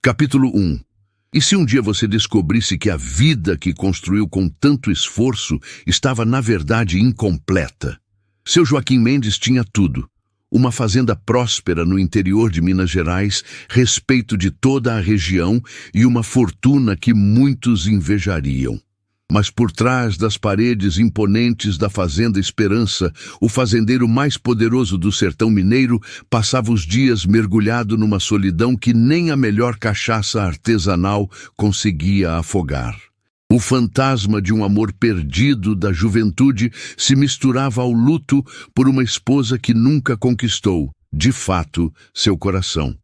Capítulo 1. E se um dia você descobrisse que a vida que construiu com tanto esforço estava na verdade incompleta? Seu Joaquim Mendes tinha tudo. Uma fazenda próspera no interior de Minas Gerais, respeito de toda a região e uma fortuna que muitos invejariam. Mas por trás das paredes imponentes da Fazenda Esperança, o fazendeiro mais poderoso do sertão mineiro passava os dias mergulhado numa solidão que nem a melhor cachaça artesanal conseguia afogar. O fantasma de um amor perdido da juventude se misturava ao luto por uma esposa que nunca conquistou, de fato, seu coração.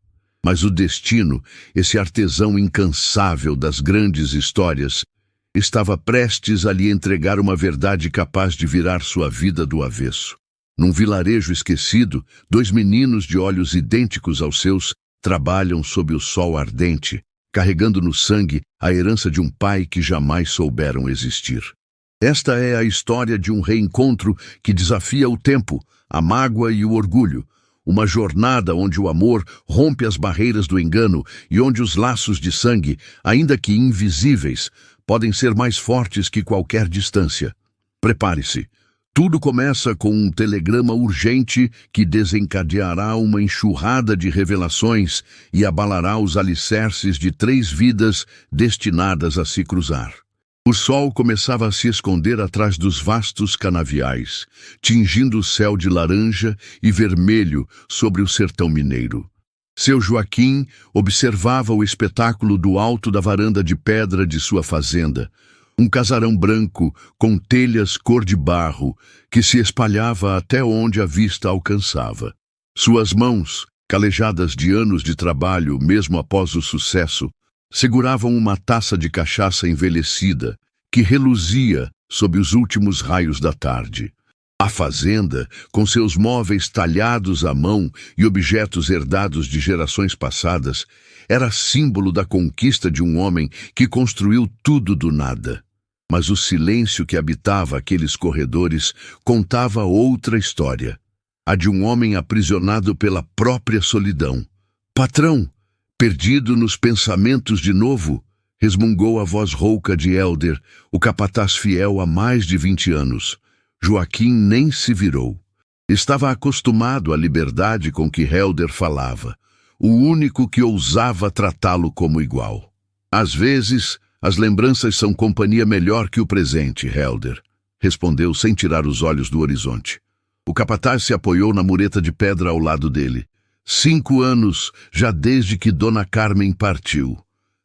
Mas o destino, esse artesão incansável das grandes histórias, estava prestes a lhe entregar uma verdade capaz de virar sua vida do avesso. Num vilarejo esquecido, dois meninos de olhos idênticos aos seus trabalham sob o sol ardente, carregando no sangue a herança de um pai que jamais souberam existir. Esta é a história de um reencontro que desafia o tempo, a mágoa e o orgulho. Uma jornada onde o amor rompe as barreiras do engano e onde os laços de sangue, ainda que invisíveis, podem ser mais fortes que qualquer distância. Prepare-se. Tudo começa com um telegrama urgente que desencadeará uma enxurrada de revelações e abalará os alicerces de 3 vidas destinadas a se cruzar. O sol começava a se esconder atrás dos vastos canaviais, tingindo o céu de laranja e vermelho sobre o sertão mineiro. Seu Joaquim observava o espetáculo do alto da varanda de pedra de sua fazenda, um casarão branco com telhas cor de barro que se espalhava até onde a vista alcançava. Suas mãos, calejadas de anos de trabalho mesmo após o sucesso, seguravam uma taça de cachaça envelhecida que reluzia sob os últimos raios da tarde. A fazenda, com seus móveis talhados à mão e objetos herdados de gerações passadas, era símbolo da conquista de um homem que construiu tudo do nada. Mas o silêncio que habitava aqueles corredores contava outra história, a de um homem aprisionado pela própria solidão. "Patrão, perdido nos pensamentos de novo?", resmungou a voz rouca de Hélder, o capataz fiel há mais de 20 anos. Joaquim nem se virou. Estava acostumado à liberdade com que Hélder falava, o único que ousava tratá-lo como igual. "Às vezes, as lembranças são companhia melhor que o presente, Hélder", respondeu sem tirar os olhos do horizonte. O capataz se apoiou na mureta de pedra ao lado dele. 5 anos, já desde que Dona Carmen partiu.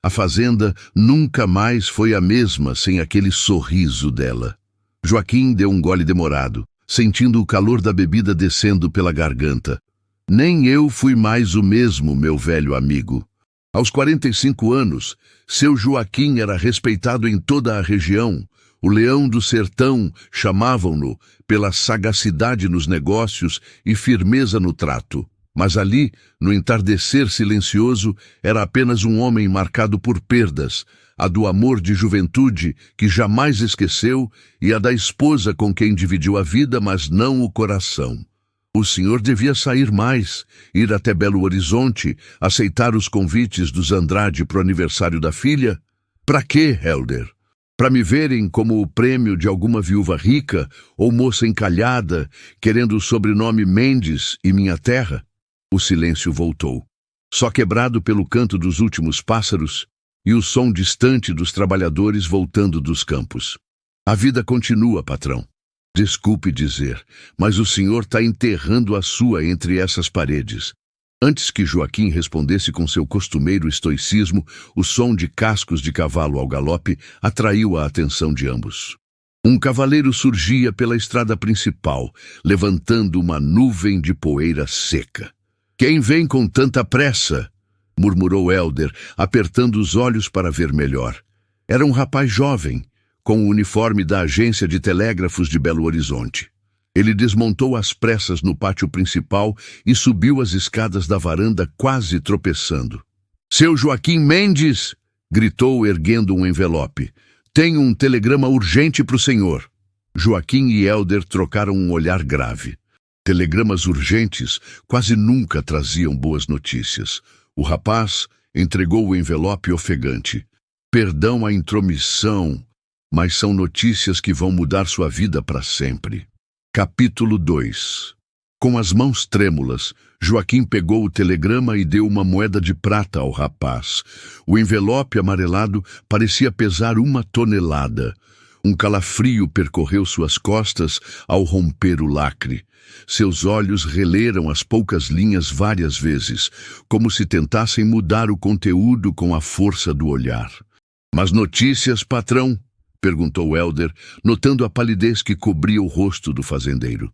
A fazenda nunca mais foi a mesma sem aquele sorriso dela. Joaquim deu um gole demorado, sentindo o calor da bebida descendo pela garganta. "Nem eu fui mais o mesmo, meu velho amigo." Aos 45 anos, seu Joaquim era respeitado em toda a região. O leão do sertão chamavam-no pela sagacidade nos negócios e firmeza no trato. Mas ali, no entardecer silencioso, era apenas um homem marcado por perdas, a do amor de juventude que jamais esqueceu e a da esposa com quem dividiu a vida, mas não o coração. O senhor devia sair mais, ir até Belo Horizonte, aceitar os convites dos Andrade para o aniversário da filha? "Para quê, Hélder? Para me verem como o prêmio de alguma viúva rica ou moça encalhada, querendo o sobrenome Mendes e minha terra?" O silêncio voltou, só quebrado pelo canto dos últimos pássaros e o som distante dos trabalhadores voltando dos campos. "A vida continua, patrão. Desculpe dizer, mas o senhor está enterrando a sua entre essas paredes." Antes que Joaquim respondesse com seu costumeiro estoicismo, o som de cascos de cavalo ao galope atraiu a atenção de ambos. Um cavaleiro surgia pela estrada principal, levantando uma nuvem de poeira seca. "Quem vem com tanta pressa?", murmurou Hélder, apertando os olhos para ver melhor. Era um rapaz jovem, com o uniforme da agência de telégrafos de Belo Horizonte. Ele desmontou às pressas no pátio principal e subiu as escadas da varanda quase tropeçando. "Seu Joaquim Mendes!", gritou erguendo um envelope. "Tenho um telegrama urgente para o senhor." Joaquim e Hélder trocaram um olhar grave. Telegramas urgentes quase nunca traziam boas notícias. O rapaz, Entregou o envelope ofegante. Perdão a intromissão, mas são notícias que vão mudar sua vida para sempre. Capítulo 2. Com as mãos trêmulas, Joaquim pegou o telegrama e deu uma moeda de prata ao rapaz. O envelope amarelado parecia pesar 1 tonelada. Um calafrio percorreu suas costas ao romper o lacre. Seus olhos releram as poucas linhas várias vezes, como se tentassem mudar o conteúdo com a força do olhar. "Mas notícias, patrão?" perguntou Hélder, notando a palidez que cobria o rosto do fazendeiro.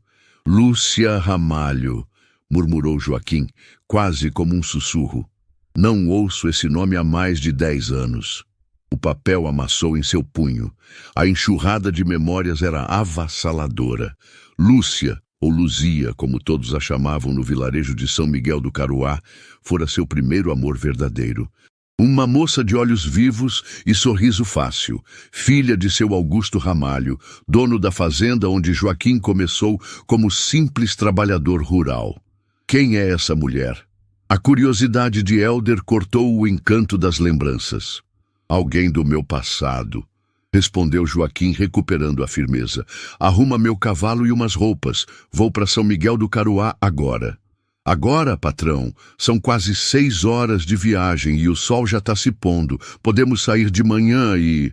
"Lúcia Ramalho", murmurou Joaquim, quase como um sussurro. "Não ouço esse nome há mais de 10 anos. O papel amassou em seu punho. A enxurrada de memórias era avassaladora. Lúcia, ou Luzia, como todos a chamavam no vilarejo de São Miguel do Caruá, fora seu primeiro amor verdadeiro. Uma moça de olhos vivos e sorriso fácil, filha de seu Augusto Ramalho, dono da fazenda onde Joaquim começou como simples trabalhador rural. Quem é essa mulher? A curiosidade de Hélder cortou o encanto das lembranças. "Alguém do meu passado", respondeu Joaquim, recuperando a firmeza. "Arruma meu cavalo e umas roupas. Vou para São Miguel do Caruá agora." "Agora, patrão? São quase 6 horas de viagem e o sol já está se pondo. Podemos sair de manhã e..."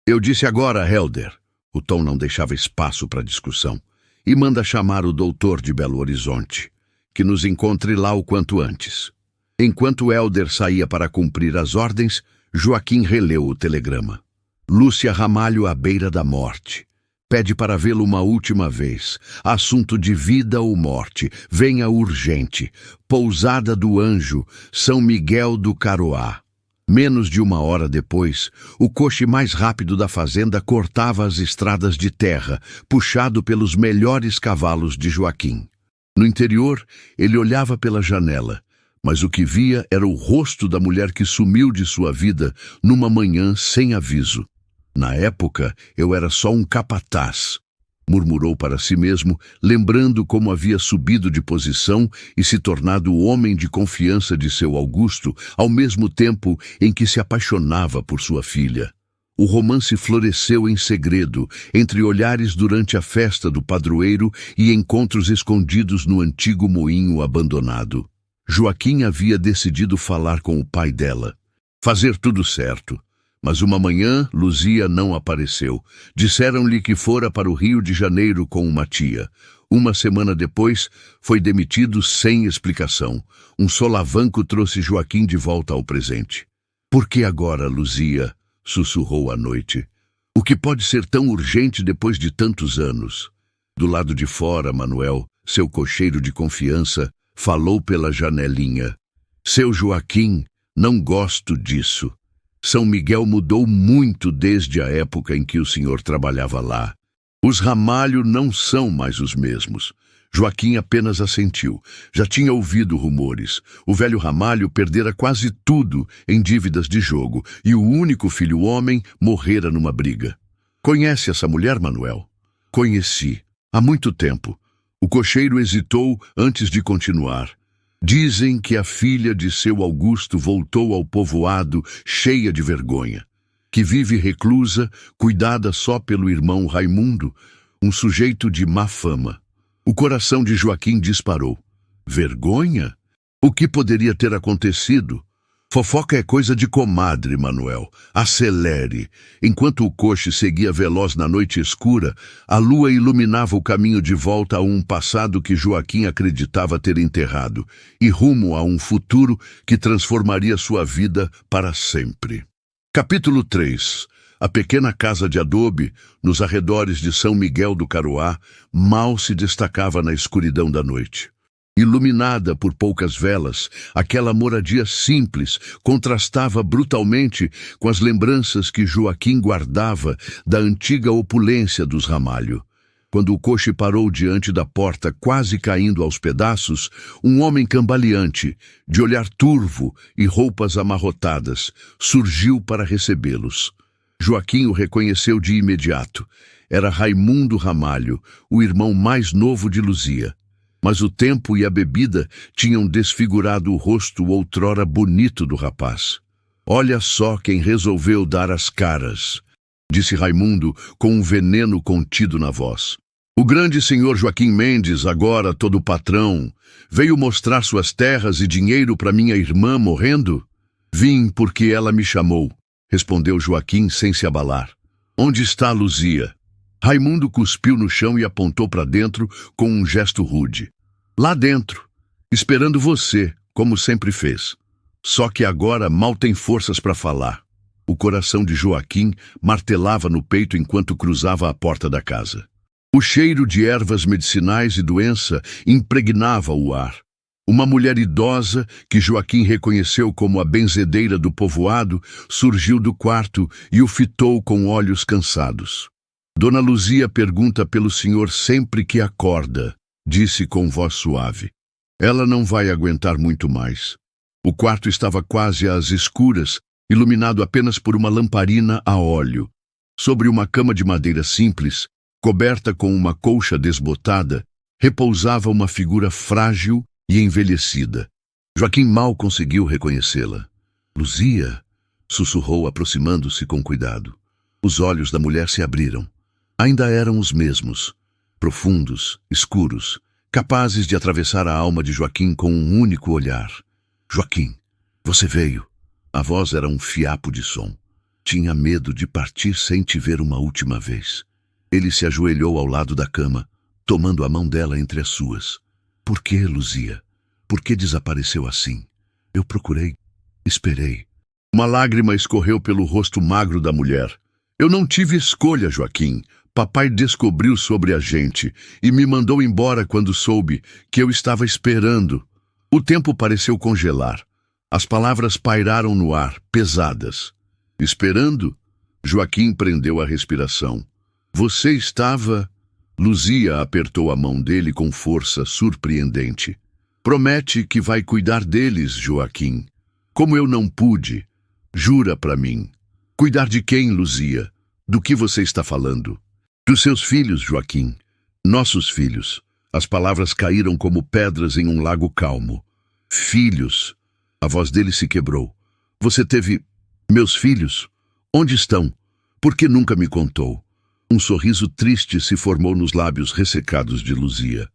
"Eu disse agora, Hélder." O tom não deixava espaço para discussão. "E manda chamar o doutor de Belo Horizonte. Que nos encontre lá o quanto antes." Enquanto Hélder saía para cumprir as ordens, Joaquim releu o telegrama. "Lúcia Ramalho à beira da morte. Pede para vê-lo uma última vez. Assunto de vida ou morte. Venha urgente. Pousada do Anjo, São Miguel do Caruá." Menos de 1 hora depois, o coche mais rápido da fazenda cortava as estradas de terra, puxado pelos melhores cavalos de Joaquim. No interior, ele olhava pela janela, mas o que via era o rosto da mulher que sumiu de sua vida numa manhã sem aviso. "Na época, eu era só um capataz", murmurou para si mesmo, lembrando como havia subido de posição e se tornado o homem de confiança de seu Augusto, ao mesmo tempo em que se apaixonava por sua filha. O romance floresceu em segredo, entre olhares durante a festa do padroeiro e encontros escondidos no antigo moinho abandonado. Joaquim havia decidido falar com o pai dela, fazer tudo certo. Mas uma manhã, Luzia não apareceu. Disseram-lhe que fora para o Rio de Janeiro com uma tia. 1 semana depois, foi demitido sem explicação. Um solavanco trouxe Joaquim de volta ao presente. "Por que agora, Luzia?" sussurrou à noite. "O que pode ser tão urgente depois de tantos anos?" Do lado de fora, Manuel, seu cocheiro de confiança, falou pela janelinha. "Seu Joaquim, não gosto disso. São Miguel mudou muito desde a época em que o senhor trabalhava lá. Os Ramalho não são mais os mesmos." Joaquim apenas assentiu. Já tinha ouvido rumores. O velho Ramalho perdera quase tudo em dívidas de jogo e o único filho homem morrera numa briga. "Conhece essa mulher, Manuel?" "Conheci. Há muito tempo." O cocheiro hesitou antes de continuar. "Dizem que a filha de seu Augusto voltou ao povoado cheia de vergonha, que vive reclusa, cuidada só pelo irmão Raimundo, um sujeito de má fama." O coração de Joaquim disparou. Vergonha? O que poderia ter acontecido? Fofoca é coisa de comadre, Manuel. Acelere. Enquanto o coche seguia veloz na noite escura, a lua iluminava o caminho de volta a um passado que Joaquim acreditava ter enterrado, e rumo a um futuro que transformaria sua vida para sempre. Capítulo 3. A pequena casa de adobe, nos arredores de São Miguel do Caruá, mal se destacava na escuridão da noite. Iluminada por poucas velas, aquela moradia simples contrastava brutalmente com as lembranças que Joaquim guardava da antiga opulência dos Ramalho. Quando o coche parou diante da porta, quase caindo aos pedaços, um homem cambaleante, de olhar turvo e roupas amarrotadas, surgiu para recebê-los. Joaquim o reconheceu de imediato. Era Raimundo Ramalho, o irmão mais novo de Luzia. Mas o tempo e a bebida tinham desfigurado o rosto outrora bonito do rapaz. Olha só quem resolveu dar as caras, disse Raimundo com um veneno contido na voz. O grande senhor Joaquim Mendes, agora todo patrão, veio mostrar suas terras e dinheiro para minha irmã morrendo? Vim porque ela me chamou, respondeu Joaquim sem se abalar. Onde está Luzia? Raimundo cuspiu no chão e apontou para dentro com um gesto rude. Lá dentro, esperando você, como sempre fez. Só que agora mal tem forças para falar. O coração de Joaquim martelava no peito enquanto cruzava a porta da casa. O cheiro de ervas medicinais e doença impregnava o ar. Uma mulher idosa, que Joaquim reconheceu como a benzedeira do povoado, surgiu do quarto e o fitou com olhos cansados. Dona Luzia pergunta pelo senhor sempre que acorda, disse com voz suave. Ela não vai aguentar muito mais. O quarto estava quase às escuras, iluminado apenas por uma lamparina a óleo. Sobre uma cama de madeira simples, coberta com uma colcha desbotada, repousava uma figura frágil e envelhecida. Joaquim mal conseguiu reconhecê-la. Luzia, sussurrou aproximando-se com cuidado. Os olhos da mulher se abriram. Ainda eram os mesmos, profundos, escuros, capazes de atravessar a alma de Joaquim com um único olhar. Joaquim, você veio. A voz era um fiapo de som. Tinha medo de partir sem te ver uma última vez. Ele se ajoelhou ao lado da cama, tomando a mão dela entre as suas. Por que, Luzia? Por que desapareceu assim? Eu procurei, esperei. Uma lágrima escorreu pelo rosto magro da mulher. Eu não tive escolha, Joaquim. Papai descobriu sobre a gente e me mandou embora quando soube que eu estava esperando. O tempo pareceu congelar. As palavras pairaram no ar, pesadas. Esperando? Joaquim prendeu a respiração. Você estava... Luzia apertou a mão dele com força surpreendente. Promete que vai cuidar deles, Joaquim. Como eu não pude. Jura para mim. Cuidar de quem, Luzia? Do que você está falando? Dos seus filhos, Joaquim. Nossos filhos. As palavras caíram como pedras em um lago calmo. Filhos. A voz dele se quebrou. Você teve... Meus filhos? Onde estão? Por que nunca me contou? Um sorriso triste se formou nos lábios ressecados de Luzia.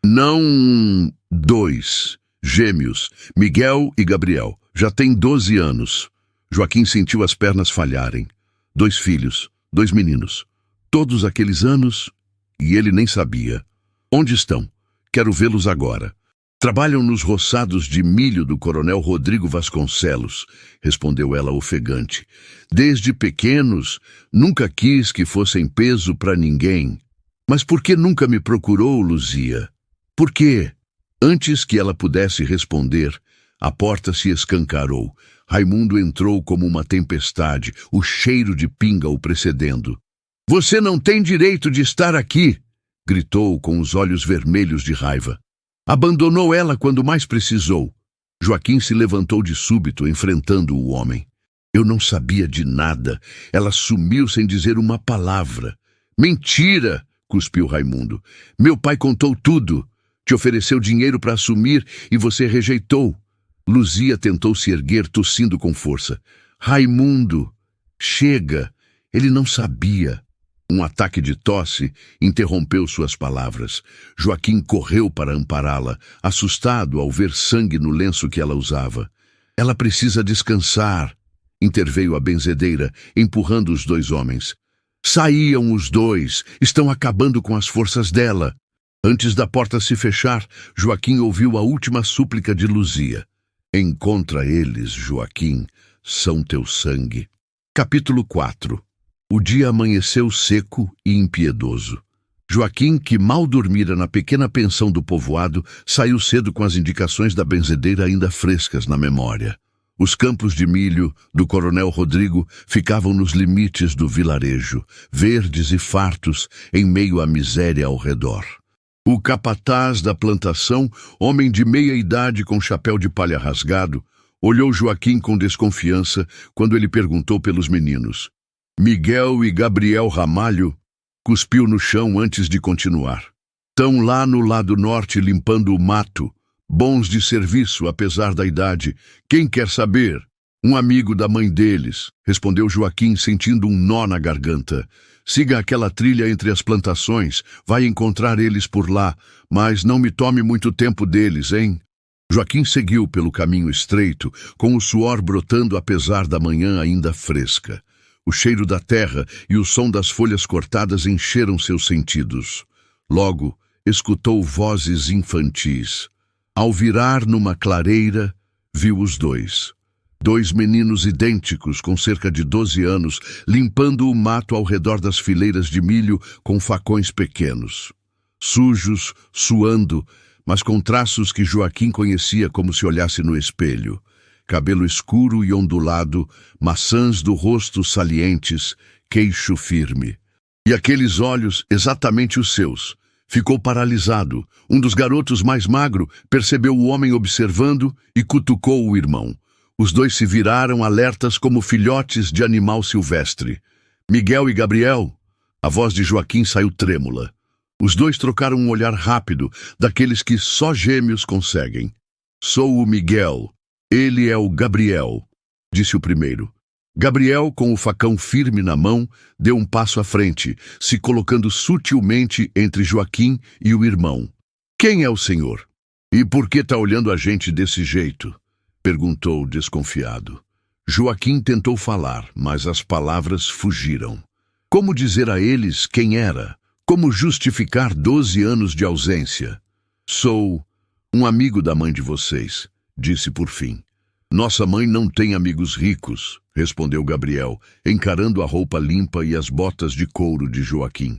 Não... 2. Gêmeos. Miguel e Gabriel. Já têm 12 anos. Joaquim sentiu as pernas falharem. 2 filhos. 2 meninos. Todos aqueles anos... E ele nem sabia. Onde estão? Quero vê-los agora. Trabalham nos roçados de milho do coronel Rodrigo Vasconcelos, respondeu ela ofegante. Desde pequenos, nunca quis que fossem peso para ninguém. Mas por que nunca me procurou, Luzia? Por quê? Antes que ela pudesse responder, a porta se escancarou. Raimundo entrou como uma tempestade, o cheiro de pinga o precedendo. Você não tem direito de estar aqui, gritou com os olhos vermelhos de raiva. Abandonou ela quando mais precisou. Joaquim se levantou de súbito, enfrentando o homem. Eu não sabia de nada. Ela sumiu sem dizer uma palavra. Mentira! Cuspiu Raimundo. Meu pai contou tudo. Te ofereceu dinheiro para assumir e você rejeitou. Luzia tentou se erguer, tossindo com força. Raimundo! Chega! Ele não sabia. Um ataque de tosse interrompeu suas palavras. Joaquim correu para ampará-la, assustado ao ver sangue no lenço que ela usava. Ela precisa descansar, interveio a benzedeira, empurrando os 2 homens. Saíam os 2, estão acabando com as forças dela. Antes da porta se fechar, Joaquim ouviu a última súplica de Luzia. Encontra eles, Joaquim, são teu sangue. Capítulo 4. O dia amanheceu seco e impiedoso. Joaquim, que mal dormira na pequena pensão do povoado, saiu cedo com as indicações da benzedeira ainda frescas na memória. Os campos de milho do coronel Rodrigo ficavam nos limites do vilarejo, verdes e fartos em meio à miséria ao redor. O capataz da plantação, homem de meia idade com chapéu de palha rasgado, olhou Joaquim com desconfiança quando ele perguntou pelos meninos. Miguel e Gabriel Ramalho, cuspiu no chão antes de continuar. Tão lá no lado norte limpando o mato, bons de serviço apesar da idade. Quem quer saber? Um amigo da mãe deles, respondeu Joaquim, sentindo um nó na garganta. Siga aquela trilha entre as plantações, vai encontrar eles por lá, mas não me tome muito tempo deles, hein? Joaquim seguiu pelo caminho estreito, com o suor brotando apesar da manhã ainda fresca. O cheiro da terra e o som das folhas cortadas encheram seus sentidos. Logo, escutou vozes infantis. Ao virar numa clareira, viu os dois. Dois meninos idênticos, com cerca de 12 anos, limpando o mato ao redor das fileiras de milho com facões pequenos. Sujos, suando, mas com traços que Joaquim conhecia como se olhasse no espelho. Cabelo escuro e ondulado, maçãs do rosto salientes, queixo firme. E aqueles olhos, exatamente os seus. Ficou paralisado. Um dos garotos mais magro percebeu o homem observando e cutucou o irmão. Os dois se viraram alertas como filhotes de animal silvestre. Miguel e Gabriel? A voz de Joaquim saiu trêmula. Os dois trocaram um olhar rápido, daqueles que só gêmeos conseguem. Sou o Miguel. Ele é o Gabriel, disse o primeiro. Gabriel, com o facão firme na mão, deu um passo à frente, se colocando sutilmente entre Joaquim e o irmão. Quem é o senhor? E por que está olhando a gente desse jeito? Perguntou desconfiado. Joaquim tentou falar, mas as palavras fugiram. Como dizer a eles quem era? Como justificar 12 anos de ausência? Sou um amigo da mãe de vocês, disse por fim. Nossa mãe não tem amigos ricos, respondeu Gabriel, encarando a roupa limpa e as botas de couro de Joaquim.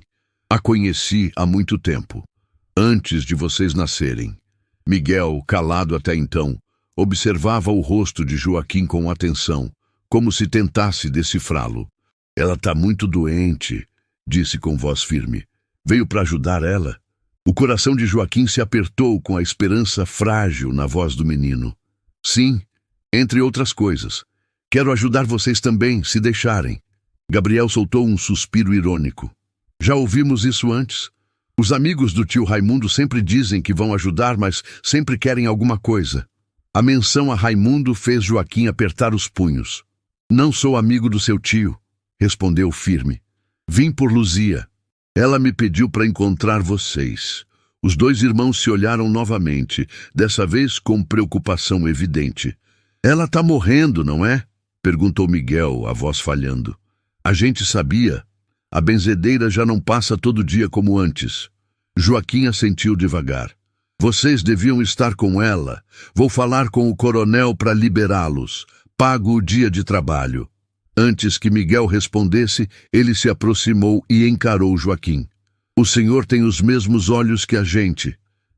A conheci há muito tempo, antes de vocês nascerem. Miguel, calado até então, observava o rosto de Joaquim com atenção, como se tentasse decifrá-lo. Ela está muito doente, disse com voz firme. Veio para ajudar ela? O coração de Joaquim se apertou com a esperança frágil na voz do menino. Sim, entre outras coisas. Quero ajudar vocês também, se deixarem. Gabriel soltou um suspiro irônico. Já ouvimos isso antes. Os amigos do tio Raimundo sempre dizem que vão ajudar, mas sempre querem alguma coisa. A menção a Raimundo fez Joaquim apertar os punhos. Não sou amigo do seu tio, respondeu firme. Vim por Luzia. Ela me pediu para encontrar vocês. Os dois irmãos se olharam novamente, dessa vez com preocupação evidente. Ela está morrendo, não é? Perguntou Miguel, a voz falhando. A gente sabia. A benzedeira já não passa todo dia como antes. Joaquim assentiu devagar. Vocês deviam estar com ela. Vou falar com o coronel para liberá-los. Pago o dia de trabalho. Antes que Miguel respondesse, ele se aproximou e encarou Joaquim. O senhor tem os mesmos olhos que a gente,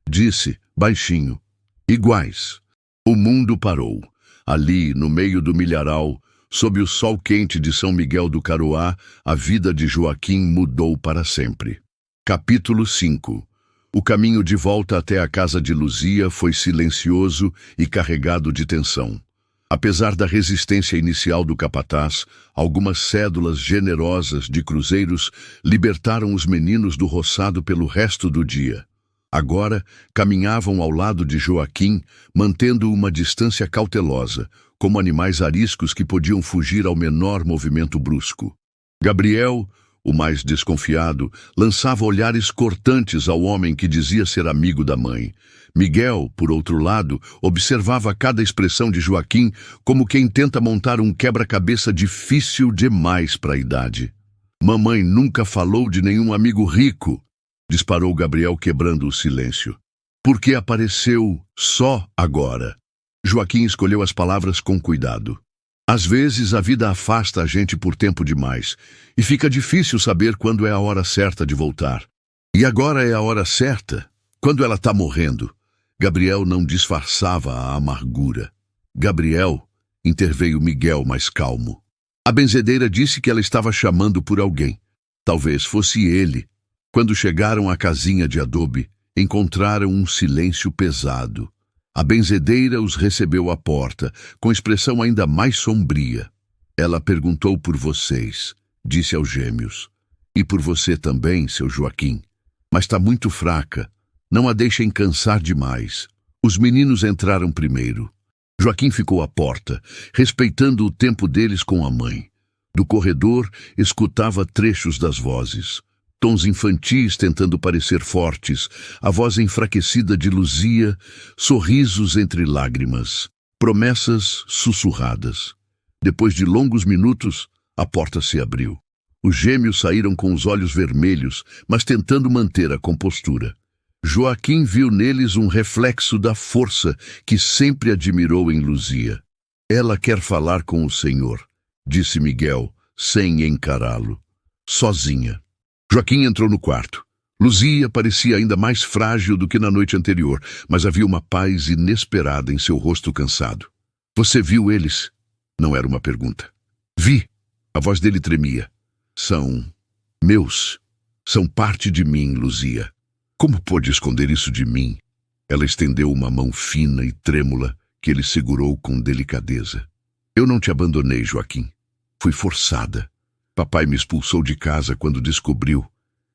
disse, baixinho. Iguais. O mundo parou. Ali, no meio do milharal, sob o sol quente de São Miguel do Caroá, a vida de Joaquim mudou para sempre. Capítulo 5. O caminho de volta até a casa de Luzia foi silencioso e carregado de tensão. Apesar da resistência inicial do capataz, algumas cédulas generosas de cruzeiros libertaram os meninos do roçado pelo resto do dia. Agora, caminhavam ao lado de Joaquim, mantendo uma distância cautelosa, como animais ariscos que podiam fugir ao menor movimento brusco. Gabriel, o mais desconfiado, lançava olhares cortantes ao homem que dizia ser amigo da mãe. Miguel, por outro lado, observava cada expressão de Joaquim como quem tenta montar um quebra-cabeça difícil demais para a idade. Mamãe nunca falou de nenhum amigo rico, disparou Gabriel quebrando o silêncio. Por que apareceu só agora? Joaquim escolheu as palavras com cuidado. Às vezes a vida afasta a gente por tempo demais e fica difícil saber quando é a hora certa de voltar. E agora é a hora certa, quando ela está morrendo. Gabriel não disfarçava a amargura. Gabriel, interveio Miguel mais calmo. A benzedeira disse que ela estava chamando por alguém. Talvez fosse ele. Quando chegaram à casinha de adobe, encontraram um silêncio pesado. A benzedeira os recebeu à porta, com expressão ainda mais sombria. Ela perguntou por vocês, disse aos gêmeos. E por você também, seu Joaquim. mas está muito fraca. Não a deixem cansar demais. Os meninos entraram primeiro. Joaquim ficou à porta, respeitando o tempo deles com a mãe. Do corredor, escutava trechos das vozes. Tons infantis tentando parecer fortes, a voz enfraquecida de Luzia, sorrisos entre lágrimas, promessas sussurradas. Depois de longos minutos, a porta se abriu. Os gêmeos saíram com os olhos vermelhos, mas tentando manter a compostura. Joaquim viu neles um reflexo da força que sempre admirou em Luzia. Ela quer falar com o Senhor, disse Miguel, sem encará-lo. Sozinha. Joaquim entrou no quarto. Luzia parecia ainda mais frágil do que na noite anterior, mas havia uma paz inesperada em seu rosto cansado. Você viu eles? Não era uma pergunta. Vi. A voz dele tremia. São meus. São parte de mim, Luzia. Como pôde esconder isso de mim? Ela estendeu uma mão fina e trêmula que ele segurou com delicadeza. Eu não te abandonei, Joaquim. Fui forçada. Papai me expulsou de casa quando descobriu.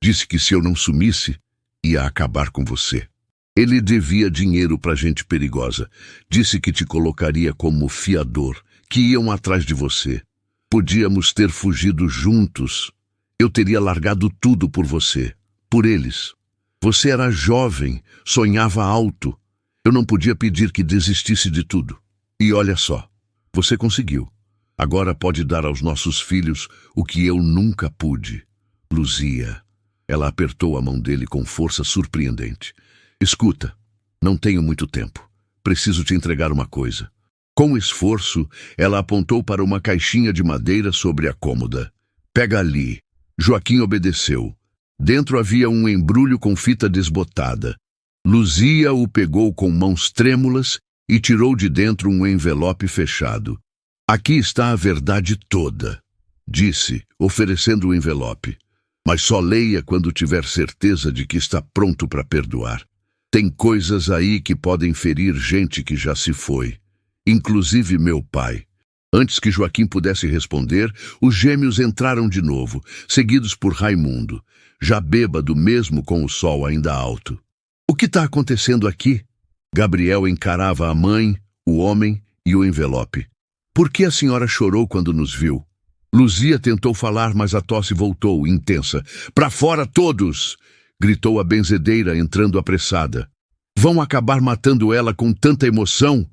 Disse que se eu não sumisse, ia acabar com você. Ele devia dinheiro pra gente perigosa. Disse que te colocaria como fiador, que iam atrás de você. Podíamos ter fugido juntos. Eu teria largado tudo por você, por eles. Você era jovem, sonhava alto. Eu não podia pedir que desistisse de tudo. E olha só, você conseguiu. Agora pode dar aos nossos filhos o que eu nunca pude. Luzia. Ela apertou a mão dele com força surpreendente. Escuta, não tenho muito tempo. Preciso te entregar uma coisa. Com esforço, ela apontou para uma caixinha de madeira sobre a cômoda. Pega ali. Joaquim obedeceu. Dentro havia um embrulho com fita desbotada. Luzia o pegou com mãos trêmulas e tirou de dentro um envelope fechado. Aqui está a verdade toda, disse, oferecendo o envelope. Mas só leia quando tiver certeza de que está pronto para perdoar. Tem coisas aí que podem ferir gente que já se foi, inclusive meu pai. Antes que Joaquim pudesse responder, os gêmeos entraram de novo, seguidos por Raimundo, já bêbado mesmo com o sol ainda alto. O que está acontecendo aqui? Gabriel encarava a mãe, o homem e o envelope. Por que a senhora chorou quando nos viu? Luzia tentou falar, mas a tosse voltou, intensa. Para fora todos! Gritou a benzedeira, entrando apressada. Vão acabar matando ela com tanta emoção?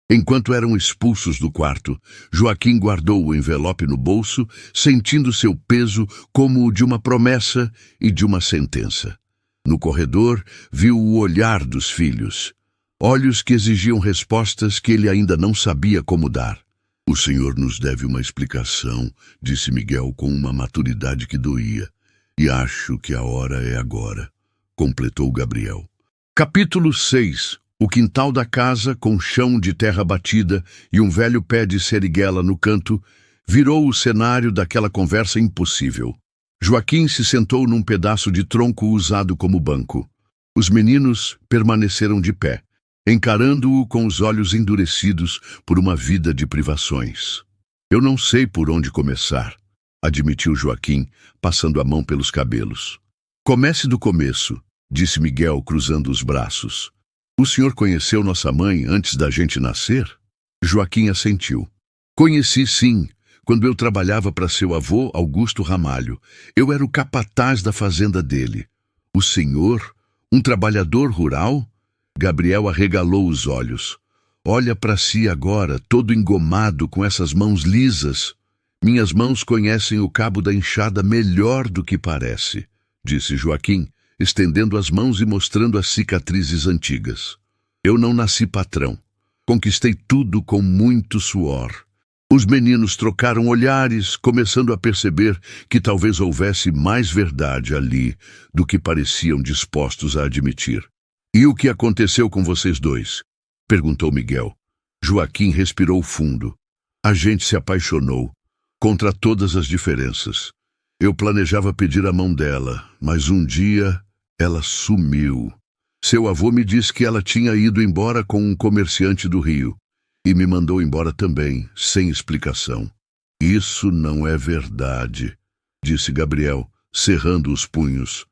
Enquanto eram expulsos do quarto, Joaquim guardou o envelope no bolso, sentindo seu peso como o de uma promessa e de uma sentença. No corredor, viu o olhar dos filhos. Olhos que exigiam respostas que ele ainda não sabia como dar. O senhor nos deve uma explicação, disse Miguel com uma maturidade que doía. E acho que a hora é agora, completou Gabriel. Capítulo 6. O quintal da casa, com chão de terra batida e um velho pé de seriguela no canto, virou o cenário daquela conversa impossível. Joaquim se sentou num pedaço de tronco usado como banco. Os meninos permaneceram de pé, encarando-o com os olhos endurecidos por uma vida de privações. Eu não sei por onde começar, admitiu Joaquim, passando a mão pelos cabelos. Comece do começo, disse Miguel, cruzando os braços. O senhor conheceu nossa mãe antes da gente nascer? Joaquim assentiu. Conheci sim, quando eu trabalhava para seu avô, Augusto Ramalho. Eu era o capataz da fazenda dele. O senhor, um trabalhador rural? Gabriel arregalou os olhos. Olha para si agora, todo engomado, com essas mãos lisas. Minhas mãos conhecem o cabo da enxada melhor do que parece, disse Joaquim, estendendo as mãos e mostrando as cicatrizes antigas. Eu não nasci patrão. Conquistei tudo com muito suor. Os meninos trocaram olhares, começando a perceber que talvez houvesse mais verdade ali do que pareciam dispostos a admitir. E o que aconteceu com vocês dois? Perguntou Miguel. Joaquim respirou fundo. A gente se apaixonou, contra todas as diferenças. Eu planejava pedir a mão dela, mas um dia ela sumiu. Seu avô me disse que ela tinha ido embora com um comerciante do Rio e me mandou embora também, sem explicação. Isso não é verdade, disse Gabriel, cerrando os punhos.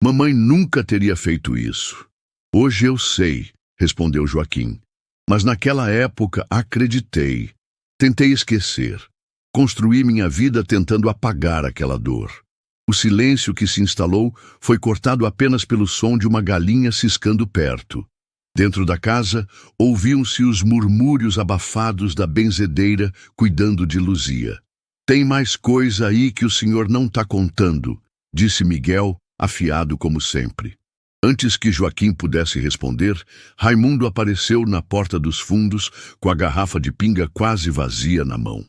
Mamãe nunca teria feito isso. Hoje eu sei, respondeu Joaquim. Mas naquela época acreditei. Tentei esquecer. Construí minha vida tentando apagar aquela dor. O silêncio que se instalou foi cortado apenas pelo som de uma galinha ciscando perto. Dentro da casa, ouviam-se os murmúrios abafados da benzedeira cuidando de Luzia. Tem mais coisa aí que o senhor não está contando, disse Miguel, afiado como sempre. Antes que Joaquim pudesse responder, Raimundo apareceu na porta dos fundos com a garrafa de pinga quase vazia na mão.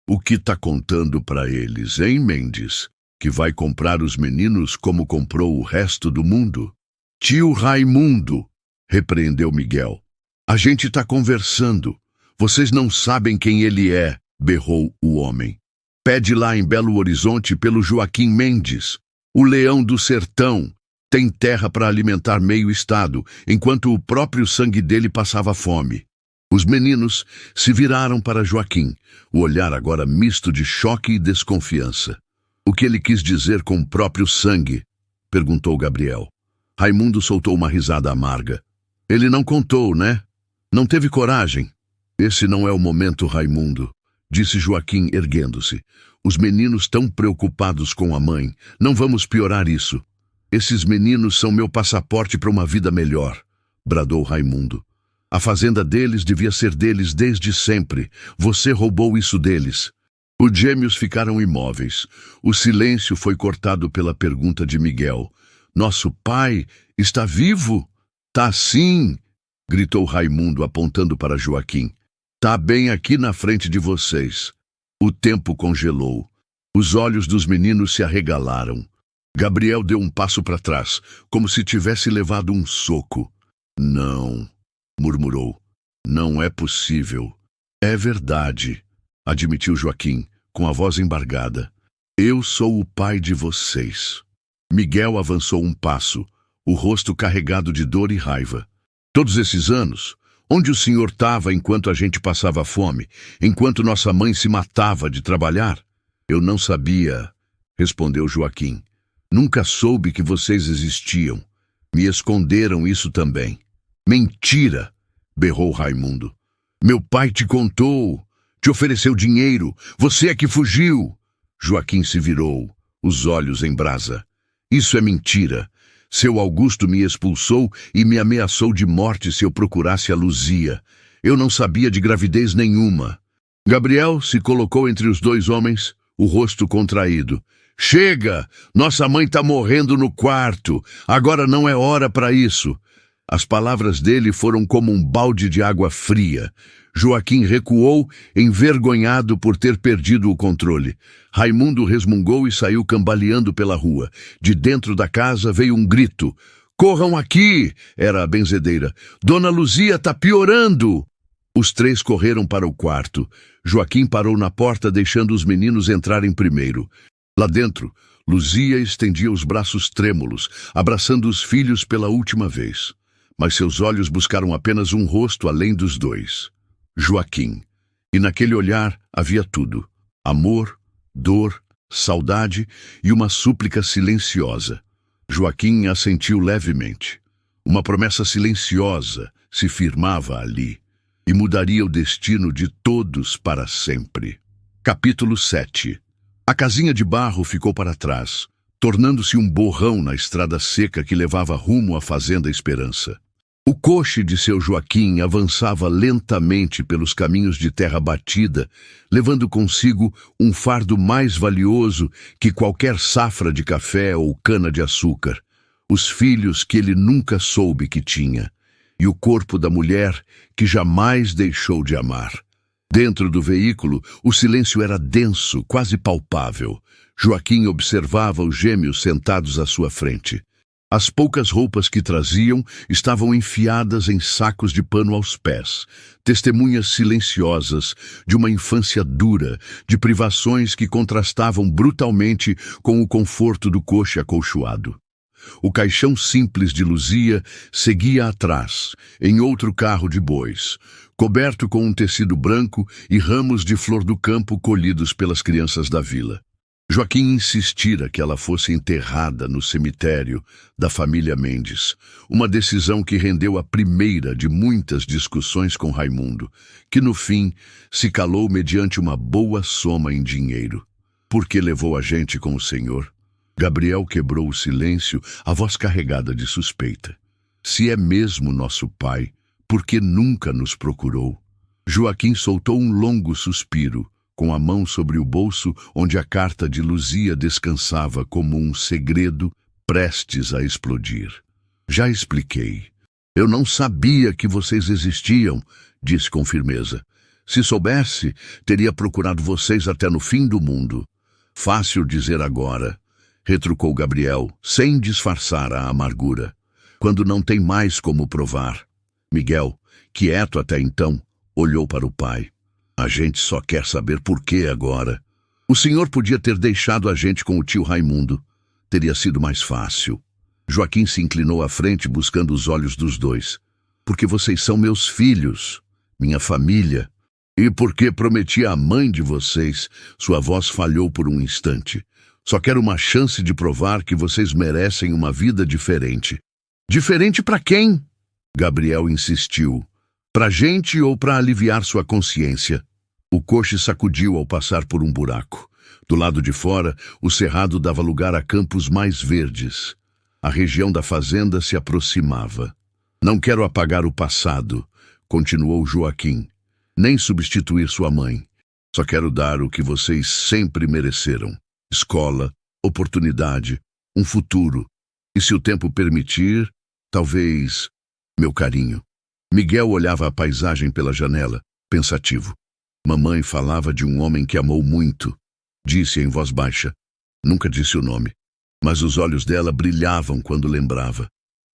O que tá contando para eles, hein, Mendes? Que vai comprar os meninos como comprou o resto do mundo? Tio Raimundo, repreendeu Miguel. A gente tá conversando. Vocês não sabem quem ele é, berrou o homem. Pede lá em Belo Horizonte pelo Joaquim Mendes, o leão do sertão. Tem terra para alimentar meio estado, enquanto o próprio sangue dele passava fome. Os meninos se viraram para Joaquim, o olhar agora misto de choque e desconfiança. O que ele quis dizer com o próprio sangue? Perguntou Gabriel. Raimundo soltou uma risada amarga. Ele não contou, né? Não teve coragem. Esse não é o momento, Raimundo, disse Joaquim erguendo-se. Os meninos estão preocupados com a mãe. Não vamos piorar isso. Esses meninos são meu passaporte para uma vida melhor, bradou Raimundo. A fazenda deles devia ser deles desde sempre. Você roubou isso deles. Os gêmeos ficaram imóveis. O silêncio foi cortado pela pergunta de Miguel. Nosso pai está vivo? Tá sim, gritou Raimundo apontando para Joaquim. Tá bem aqui na frente de vocês. O tempo congelou. Os olhos dos meninos se arregalaram. Gabriel deu um passo para trás, como se tivesse levado um soco. Não, murmurou. Não é possível. É verdade, admitiu Joaquim, com a voz embargada. Eu sou o pai de vocês. Miguel avançou um passo, o rosto carregado de dor e raiva. Todos esses anos, onde o senhor estava enquanto a gente passava fome, enquanto nossa mãe se matava de trabalhar? Eu não sabia, respondeu Joaquim. Nunca soube que vocês existiam. Me esconderam isso também. Mentira, berrou Raimundo. Meu pai te contou, te ofereceu dinheiro, você é que fugiu. Joaquim se virou, os olhos em brasa. Isso é mentira. Seu Augusto me expulsou e me ameaçou de morte se eu procurasse a Luzia. Eu não sabia de gravidez nenhuma. Gabriel se colocou entre os dois homens, o rosto contraído. Chega! Nossa mãe está morrendo no quarto. Agora não é hora para isso. As palavras dele foram como um balde de água fria. Joaquim recuou, envergonhado por ter perdido o controle. Raimundo resmungou e saiu cambaleando pela rua. De dentro da casa veio um grito. Corram aqui! Era a benzedeira. Dona Luzia está piorando! Os três correram para o quarto. Joaquim parou na porta, deixando os meninos entrarem primeiro. Lá dentro, Luzia estendia os braços trêmulos, abraçando os filhos pela última vez. Mas seus olhos buscaram apenas um rosto além dos dois. Joaquim. E naquele olhar havia tudo. Amor, dor, saudade e uma súplica silenciosa. Joaquim assentiu levemente. Uma promessa silenciosa se firmava ali e mudaria o destino de todos para sempre. Capítulo 7. A casinha de barro ficou para trás, tornando-se um borrão na estrada seca que levava rumo à Fazenda Esperança. O coche de seu Joaquim avançava lentamente pelos caminhos de terra batida, levando consigo um fardo mais valioso que qualquer safra de café ou cana-de-açúcar, os filhos que ele nunca soube que tinha, e o corpo da mulher que jamais deixou de amar. Dentro do veículo, o silêncio era denso, quase palpável. Joaquim observava os gêmeos sentados à sua frente. As poucas roupas que traziam estavam enfiadas em sacos de pano aos pés, testemunhas silenciosas de uma infância dura, de privações que contrastavam brutalmente com o conforto do coche acolchoado. O caixão simples de Luzia seguia atrás, em outro carro de bois, coberto com um tecido branco e ramos de flor do campo colhidos pelas crianças da vila. Joaquim insistira que ela fosse enterrada no cemitério da família Mendes, uma decisão que rendeu a primeira de muitas discussões com Raimundo, que no fim se calou mediante uma boa soma em dinheiro. Por que levou a gente com o senhor? Gabriel quebrou o silêncio, a voz carregada de suspeita. Se é mesmo nosso pai, por que nunca nos procurou? Joaquim soltou um longo suspiro, com a mão sobre o bolso onde a carta de Luzia descansava como um segredo prestes a explodir. Já expliquei. Eu não sabia que vocês existiam, disse com firmeza. Se soubesse, teria procurado vocês até no fim do mundo. Fácil dizer agora, retrucou Gabriel, sem disfarçar a amargura, quando não tem mais como provar. Miguel, quieto até então, olhou para o pai. A gente só quer saber por que agora. O senhor podia ter deixado a gente com o tio Raimundo. Teria sido mais fácil. Joaquim se inclinou à frente buscando os olhos dos dois. Porque vocês são meus filhos, minha família. E porque prometi à mãe de vocês, sua voz falhou por um instante. Só quero uma chance de provar que vocês merecem uma vida diferente. Diferente para quem? Gabriel insistiu. Pra gente ou pra aliviar sua consciência? O coche sacudiu ao passar por um buraco. Do lado de fora, o cerrado dava lugar a campos mais verdes. A região da fazenda se aproximava. Não quero apagar o passado, continuou Joaquim, nem substituir sua mãe. Só quero dar o que vocês sempre mereceram. Escola, oportunidade, um futuro. E se o tempo permitir, talvez, meu carinho. Miguel olhava a paisagem pela janela, pensativo. Mamãe falava de um homem que amou muito, disse em voz baixa. Nunca disse o nome, mas os olhos dela brilhavam quando lembrava.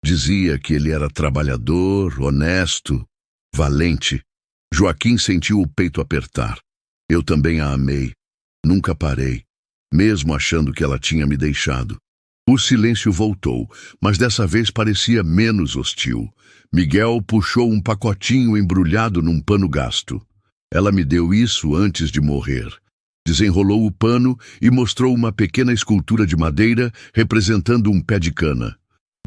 Dizia que ele era trabalhador, honesto, valente. Joaquim sentiu o peito apertar. Eu também a amei. Nunca parei, mesmo achando que ela tinha me deixado. O silêncio voltou, mas dessa vez parecia menos hostil. Miguel puxou um pacotinho embrulhado num pano gasto. Ela me deu isso antes de morrer. Desenrolou o pano e mostrou uma pequena escultura de madeira representando um pé de cana.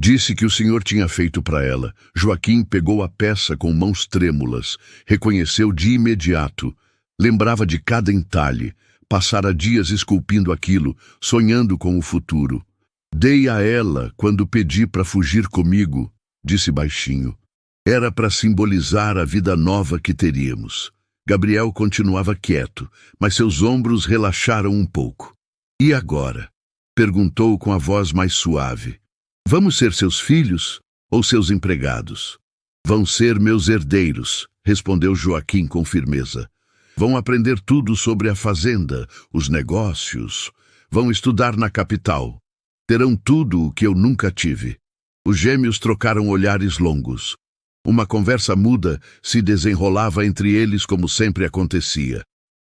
Disse que o senhor tinha feito para ela. Joaquim pegou a peça com mãos trêmulas. Reconheceu de imediato. Lembrava de cada entalhe. Passara dias esculpindo aquilo, sonhando com o futuro. Dei a ela quando pedi para fugir comigo, disse baixinho. Era para simbolizar a vida nova que teríamos. Gabriel continuava quieto, mas seus ombros relaxaram um pouco. E agora? Perguntou com a voz mais suave. Vamos ser seus filhos ou seus empregados? Vão ser meus herdeiros, respondeu Joaquim com firmeza. Vão aprender tudo sobre a fazenda, os negócios. Vão estudar na capital. Terão tudo o que eu nunca tive. Os gêmeos trocaram olhares longos. Uma conversa muda se desenrolava entre eles como sempre acontecia.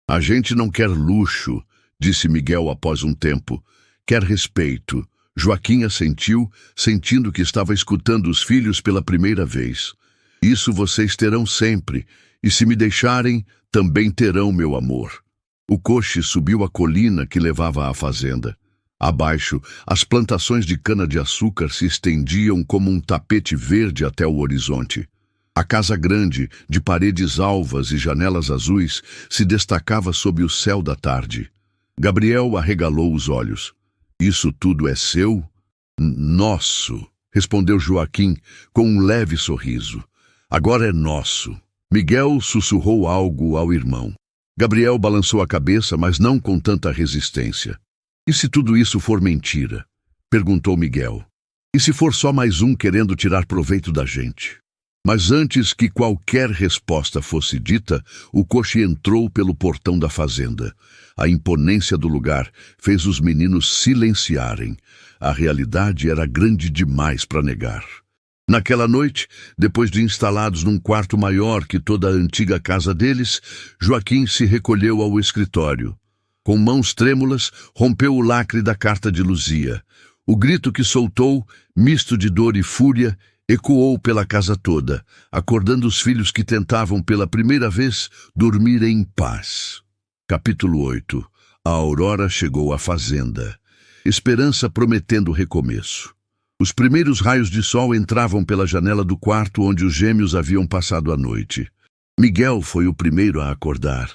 A gente não quer luxo, disse Miguel após um tempo. Quer respeito. Joaquim assentiu, sentindo que estava escutando os filhos pela primeira vez. Isso vocês terão sempre, e se me deixarem, também terão meu amor. O coche subiu a colina que levava à fazenda. Abaixo, as plantações de cana-de-açúcar se estendiam como um tapete verde até o horizonte. A casa grande, de paredes alvas e janelas azuis, se destacava sob o céu da tarde. Gabriel arregalou os olhos. Isso tudo é seu? Nosso, respondeu Joaquim com um leve sorriso. Agora é nosso. Miguel sussurrou algo ao irmão. Gabriel balançou a cabeça, mas não com tanta resistência. E se tudo isso for mentira? Perguntou Miguel. E se for só mais um querendo tirar proveito da gente? Mas antes que qualquer resposta fosse dita, o coche entrou pelo portão da fazenda. A imponência do lugar fez os meninos silenciarem. A realidade era grande demais para negar. Naquela noite, depois de instalados num quarto maior que toda a antiga casa deles, Joaquim se recolheu ao escritório. Com mãos trêmulas, rompeu o lacre da carta de Luzia. O grito que soltou, misto de dor e fúria, ecoou pela casa toda, acordando os filhos que tentavam pela primeira vez dormir em paz. Capítulo 8. a aurora chegou à fazenda, esperança prometendo recomeço. Os primeiros raios de sol entravam pela janela do quarto onde os gêmeos haviam passado a noite. Miguel foi o primeiro a acordar,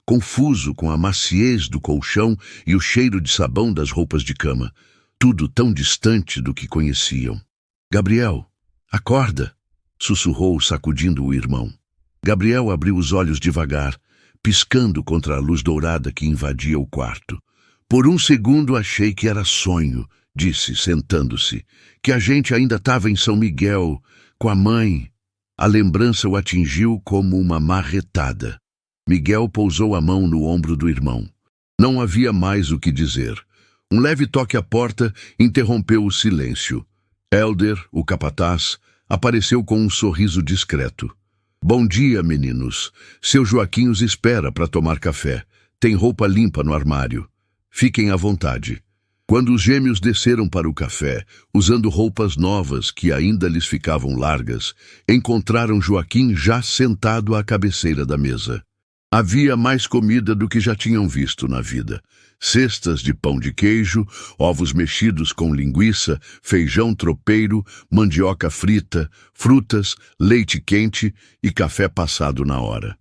confuso com a maciez do colchão e o cheiro de sabão das roupas de cama, tudo tão distante do que conheciam. "Gabriel, acorda!" sussurrou, sacudindo o irmão. Gabriel abriu os olhos devagar, piscando contra a luz dourada que invadia o quarto. "Por um segundo achei que era sonho", disse, sentando-se, "que a gente ainda estava em São Miguel, com a mãe." A lembrança o atingiu como uma marretada. Miguel pousou a mão no ombro do irmão. Não havia mais o que dizer. Um leve toque à porta interrompeu o silêncio. Hélder, o capataz, apareceu com um sorriso discreto. "Bom dia, meninos. Seu Joaquim os espera para tomar café. Tem roupa limpa no armário. Fiquem à vontade." Quando os gêmeos desceram para o café, usando roupas novas que ainda lhes ficavam largas, encontraram Joaquim já sentado à cabeceira da mesa. Havia mais comida do que já tinham visto na vida. Cestas de pão de queijo, ovos mexidos com linguiça, feijão tropeiro, mandioca frita, frutas, leite quente e café passado na hora.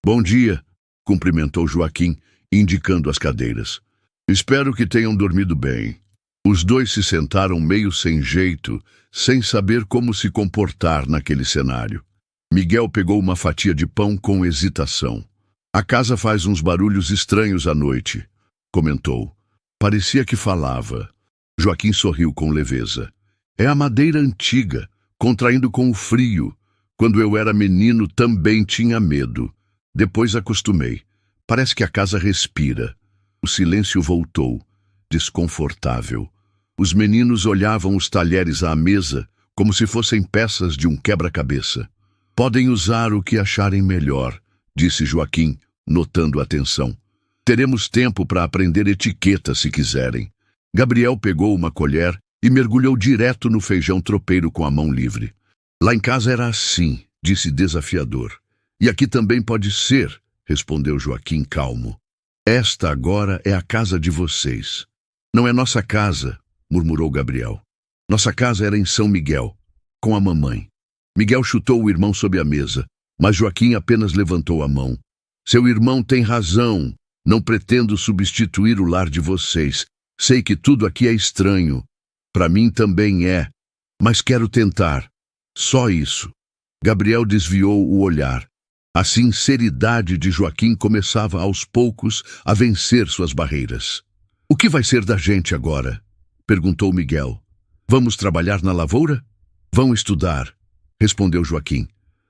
"Bom dia", cumprimentou Joaquim, indicando as cadeiras. "Espero que tenham dormido bem." Os dois se sentaram meio sem jeito, sem saber como se comportar naquele cenário. Miguel pegou uma fatia de pão com hesitação. "A casa faz uns barulhos estranhos à noite", comentou. Parecia que falava. Joaquim sorriu com leveza. "É a madeira antiga, contraindo com o frio. Quando eu era menino também tinha medo. Depois acostumei. Parece que a casa respira." O silêncio voltou, desconfortável. Os meninos olhavam os talheres à mesa como se fossem peças de um quebra-cabeça. "Podem usar o que acharem melhor", disse Joaquim, notando a tensão. "Teremos tempo para aprender etiqueta se quiserem." Gabriel pegou uma colher e mergulhou direto no feijão tropeiro com a mão livre. "Lá em casa era assim", disse desafiador. "E aqui também pode ser", respondeu Joaquim calmo. "Esta agora é a casa de vocês." "Não é nossa casa", murmurou Gabriel. "Nossa casa era em São Miguel, com a mamãe." Miguel chutou o irmão sob a mesa, mas Joaquim apenas levantou a mão. "Seu irmão tem razão. Não pretendo substituir o lar de vocês. Sei que tudo aqui é estranho. Para mim também é. Mas quero tentar. Só isso." Gabriel desviou o olhar. A sinceridade de Joaquim começava aos poucos a vencer suas barreiras. "O que vai ser da gente agora?" perguntou Miguel. "Vamos trabalhar na lavoura?" "Vão estudar", respondeu Joaquim.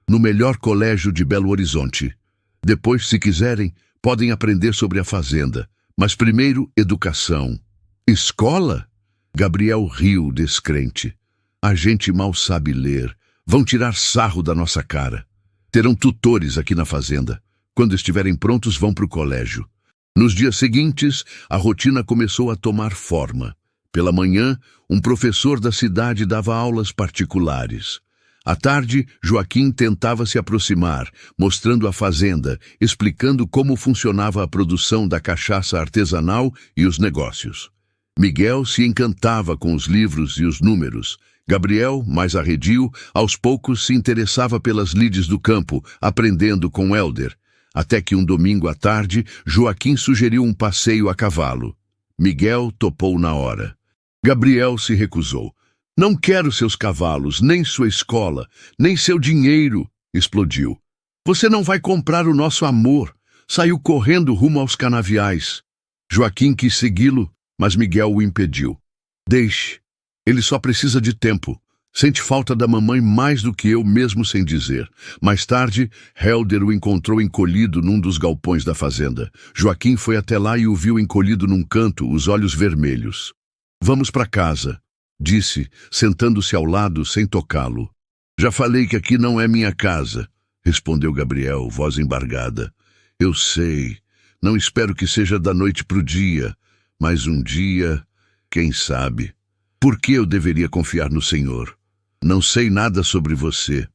"No melhor colégio de Belo Horizonte. Depois, se quiserem, podem aprender sobre a fazenda. Mas primeiro, educação." "Escola?" Gabriel riu descrente. "A gente mal sabe ler. Vão tirar sarro da nossa cara. Terão tutores aqui na fazenda. Quando estiverem prontos, vão para o colégio." Nos dias seguintes, a rotina começou a tomar forma. Pela manhã, um professor da cidade dava aulas particulares. À tarde, Joaquim tentava se aproximar, mostrando a fazenda, explicando como funcionava a produção da cachaça artesanal e os negócios. Miguel se encantava com os livros e os números. Gabriel, mais arredio, aos poucos se interessava pelas lides do campo, aprendendo com Hélder. Até que um domingo à tarde, Joaquim sugeriu um passeio a cavalo. Miguel topou na hora. Gabriel se recusou. "Não quero seus cavalos, nem sua escola, nem seu dinheiro", explodiu. "Você não vai comprar o nosso amor." Saiu correndo rumo aos canaviais. Joaquim quis segui-lo, mas Miguel o impediu. "Deixe. Ele só precisa de tempo. Sente falta da mamãe mais do que eu mesmo sem dizer." Mais tarde, Hélder o encontrou encolhido num dos galpões da fazenda. Joaquim foi até lá e o viu encolhido num canto, os olhos vermelhos. "Vamos para casa", disse, sentando-se ao lado sem tocá-lo. "Já falei que aqui não é minha casa", respondeu Gabriel, voz embargada. "Eu sei. Não espero que seja da noite para o dia. Mas um dia, quem sabe. Por que eu deveria confiar no Senhor? Não sei nada sobre você."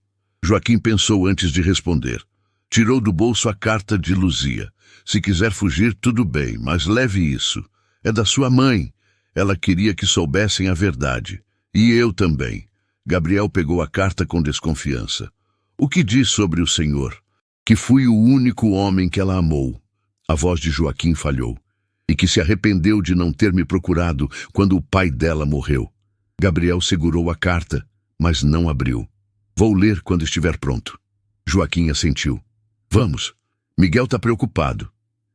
Joaquim pensou antes de responder. Tirou do bolso a carta de Luzia. Se quiser fugir, tudo bem, mas leve isso. É da sua mãe. Ela queria que soubessem a verdade. E eu também. Gabriel pegou a carta com desconfiança. O que diz sobre o Senhor? Que fui o único homem que ela amou. A voz de Joaquim falhou. E que se arrependeu de não ter me procurado quando o pai dela morreu. Gabriel segurou a carta, mas não abriu. Vou ler quando estiver pronto. Joaquim assentiu. Vamos. Miguel está preocupado.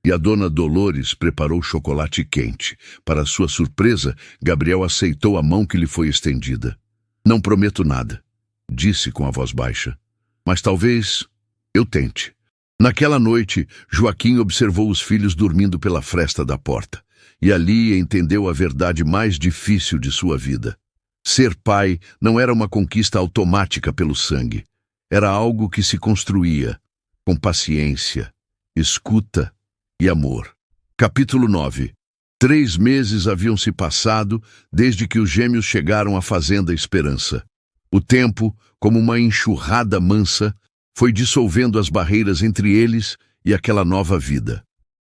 E a dona Dolores preparou chocolate quente. Para sua surpresa, Gabriel aceitou a mão que lhe foi estendida. Não prometo nada, disse com a voz baixa. Mas talvez eu tente. Naquela noite, Joaquim observou os filhos dormindo pela fresta da porta. E ali entendeu a verdade mais difícil de sua vida. Ser pai não era uma conquista automática pelo sangue. Era algo que se construía, com paciência, escuta e amor. Capítulo 9. 3 meses haviam se passado desde que os gêmeos chegaram à Fazenda Esperança. O tempo, como uma enxurrada mansa, foi dissolvendo as barreiras entre eles e aquela nova vida.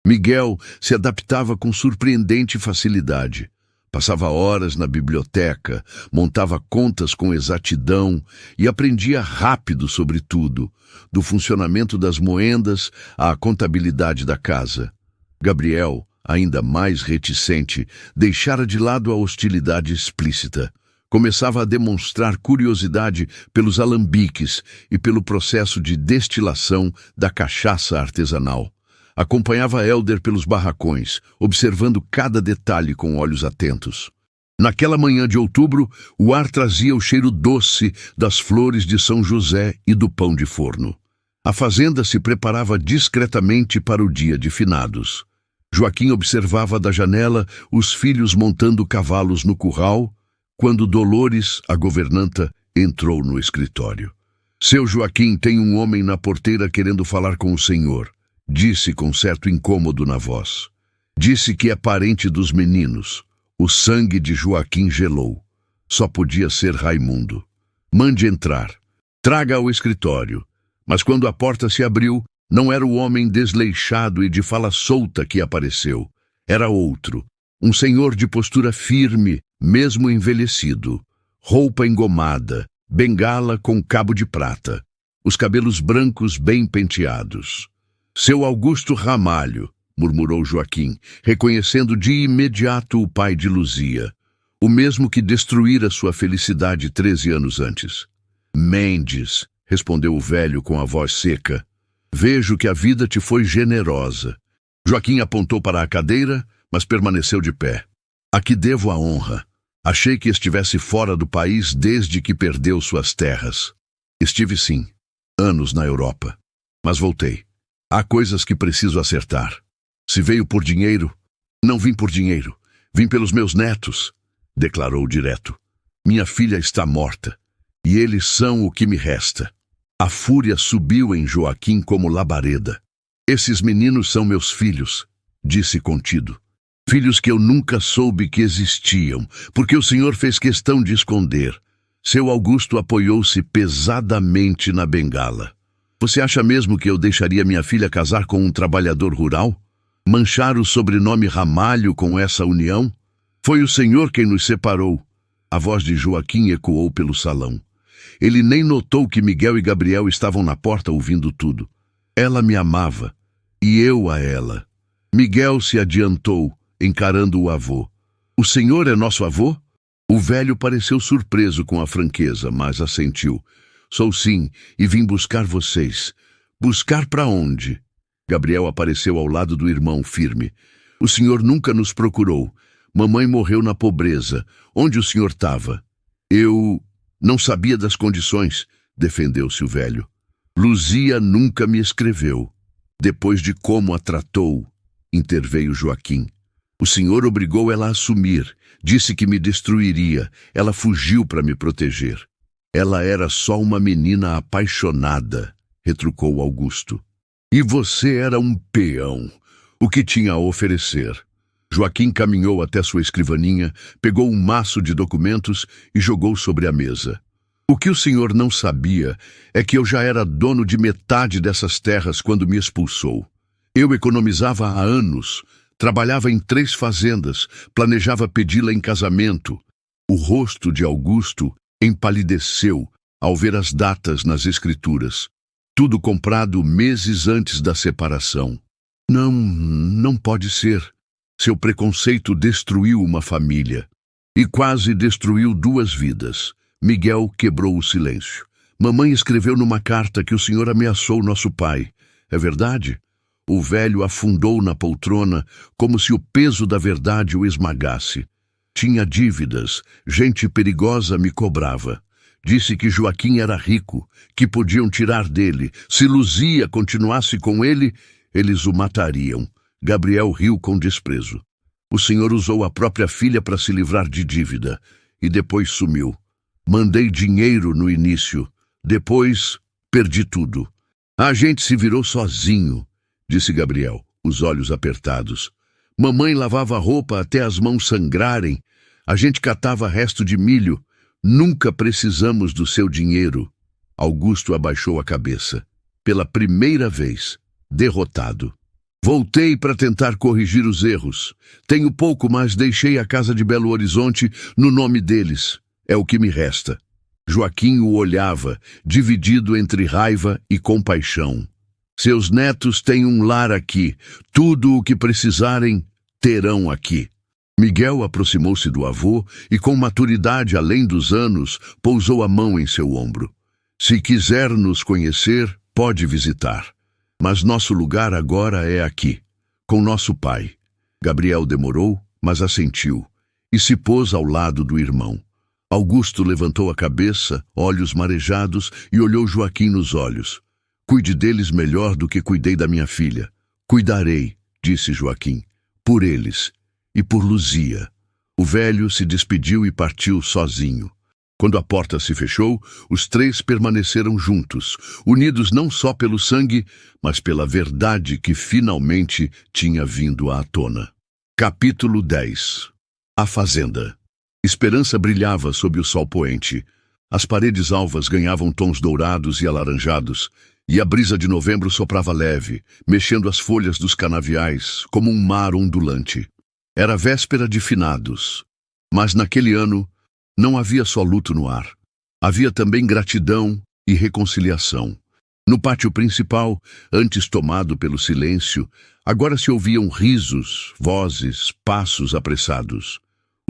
Miguel se adaptava com surpreendente facilidade. Passava horas na biblioteca, montava contas com exatidão e aprendia rápido sobre tudo, do funcionamento das moendas à contabilidade da casa. Gabriel, ainda mais reticente, deixara de lado a hostilidade explícita. Começava a demonstrar curiosidade pelos alambiques e pelo processo de destilação da cachaça artesanal. Acompanhava Hélder pelos barracões, observando cada detalhe com olhos atentos. Naquela manhã de outubro, o ar trazia o cheiro doce das flores de São José e do pão de forno. A fazenda se preparava discretamente para o dia de finados. Joaquim observava da janela os filhos montando cavalos no curral, quando Dolores, a governanta, entrou no escritório. Seu Joaquim, tem um homem na porteira querendo falar com o senhor, disse com certo incômodo na voz. Disse que é parente dos meninos. O sangue de Joaquim gelou. Só podia ser Raimundo. Mande entrar. Traga ao escritório. Mas quando a porta se abriu, não era o homem desleixado e de fala solta que apareceu. Era outro. Um senhor de postura firme, mesmo envelhecido. Roupa engomada, bengala com cabo de prata. Os cabelos brancos bem penteados. Seu Augusto Ramalho, murmurou Joaquim, reconhecendo de imediato o pai de Luzia, o mesmo que destruíra sua felicidade 13 anos antes. Mendes, respondeu o velho com a voz seca, vejo que a vida te foi generosa. Joaquim apontou para a cadeira, mas permaneceu de pé. A que devo a honra? Achei que estivesse fora do país desde que perdeu suas terras. Estive sim, anos na Europa, mas voltei. Há coisas que preciso acertar. Se veio por dinheiro, não vim por dinheiro. Vim pelos meus netos, declarou direto. Minha filha está morta, e eles são o que me resta. A fúria subiu em Joaquim como labareda. Esses meninos são meus filhos, disse contido. Filhos que eu nunca soube que existiam, porque o senhor fez questão de esconder. Seu Augusto apoiou-se pesadamente na bengala. Você acha mesmo que eu deixaria minha filha casar com um trabalhador rural? Manchar o sobrenome Ramalho com essa união? Foi o senhor quem nos separou. A voz de Joaquim ecoou pelo salão. Ele nem notou que Miguel e Gabriel estavam na porta ouvindo tudo. Ela me amava, e eu a ela. Miguel se adiantou, encarando o avô. O senhor é nosso avô? O velho pareceu surpreso com a franqueza, mas assentiu. Sou sim, e vim buscar vocês. Buscar para onde? Gabriel apareceu ao lado do irmão, firme. O senhor nunca nos procurou. Mamãe morreu na pobreza. Onde o senhor estava? Eu não sabia das condições, defendeu-se o velho. Luzia nunca me escreveu. Depois de como a tratou, interveio Joaquim. O senhor obrigou ela a assumir. Disse que me destruiria. Ela fugiu para me proteger. Ela era só uma menina apaixonada, retrucou Augusto. E você era um peão. O que tinha a oferecer? Joaquim caminhou até sua escrivaninha, pegou um maço de documentos e jogou sobre a mesa. O que o senhor não sabia é que eu já era dono de metade dessas terras quando me expulsou. Eu economizava há anos, trabalhava em 3 fazendas, planejava pedi-la em casamento. O rosto de Augusto empalideceu ao ver as datas nas escrituras. Tudo comprado meses antes da separação. Não pode ser. Seu preconceito destruiu uma família. E quase destruiu 2 vidas. Miguel quebrou o silêncio. Mamãe escreveu numa carta que o senhor ameaçou nosso pai. É verdade? O velho afundou na poltrona como se o peso da verdade o esmagasse. Tinha dívidas, gente perigosa me cobrava. Disse que Joaquim era rico, que podiam tirar dele. Se Luzia continuasse com ele, eles o matariam. Gabriel riu com desprezo. O senhor usou a própria filha para se livrar de dívida e depois sumiu. Mandei dinheiro no início, depois perdi tudo. A gente se virou sozinho, disse Gabriel, os olhos apertados. Mamãe lavava roupa até as mãos sangrarem. A gente catava resto de milho. Nunca precisamos do seu dinheiro. Augusto abaixou a cabeça. Pela primeira vez, derrotado. Voltei para tentar corrigir os erros. Tenho pouco, mas deixei a casa de Belo Horizonte no nome deles. É o que me resta. Joaquim o olhava, dividido entre raiva e compaixão. Seus netos têm um lar aqui. Tudo o que precisarem, terão aqui. Miguel aproximou-se do avô e, com maturidade além dos anos, pousou a mão em seu ombro. Se quiser nos conhecer, pode visitar. Mas nosso lugar agora é aqui, com nosso pai. Gabriel demorou, mas assentiu, e se pôs ao lado do irmão. Augusto levantou a cabeça, olhos marejados, e olhou Joaquim nos olhos. Cuide deles melhor do que cuidei da minha filha. Cuidarei, disse Joaquim, por eles e por Luzia. O velho se despediu e partiu sozinho. Quando a porta se fechou, os 3 permaneceram juntos, unidos não só pelo sangue, mas pela verdade que finalmente tinha vindo à tona. Capítulo 10. A Fazenda. Esperança brilhava sob o sol poente. As paredes alvas ganhavam tons dourados e alaranjados, e a brisa de novembro soprava leve, mexendo as folhas dos canaviais como um mar ondulante. Era véspera de finados, mas naquele ano não havia só luto no ar. Havia também gratidão e reconciliação. No pátio principal, antes tomado pelo silêncio, agora se ouviam risos, vozes, passos apressados.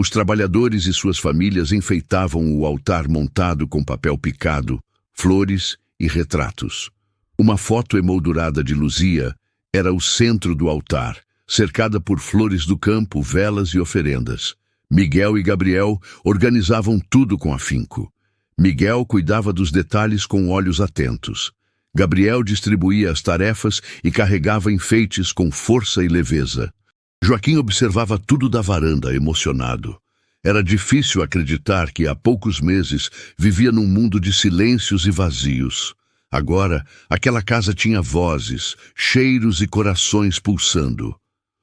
Os trabalhadores e suas famílias enfeitavam o altar montado com papel picado, flores e retratos. Uma foto emoldurada de Luzia era o centro do altar, cercada por flores do campo, velas e oferendas. Miguel e Gabriel organizavam tudo com afinco. Miguel cuidava dos detalhes com olhos atentos. Gabriel distribuía as tarefas e carregava enfeites com força e leveza. Joaquim observava tudo da varanda, emocionado. Era difícil acreditar que há poucos meses vivia num mundo de silêncios e vazios. Agora, aquela casa tinha vozes, cheiros e corações pulsando.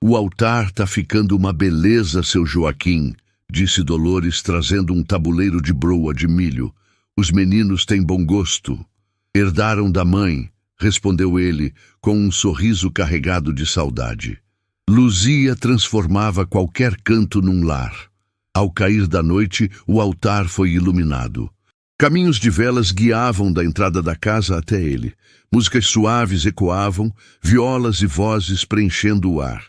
O altar tá ficando uma beleza, seu Joaquim, disse Dolores, trazendo um tabuleiro de broa de milho. Os meninos têm bom gosto. Herdaram da mãe, respondeu ele, com um sorriso carregado de saudade. Luzia transformava qualquer canto num lar. Ao cair da noite, o altar foi iluminado. Caminhos de velas guiavam da entrada da casa até ele. Músicas suaves ecoavam, violas e vozes preenchendo o ar.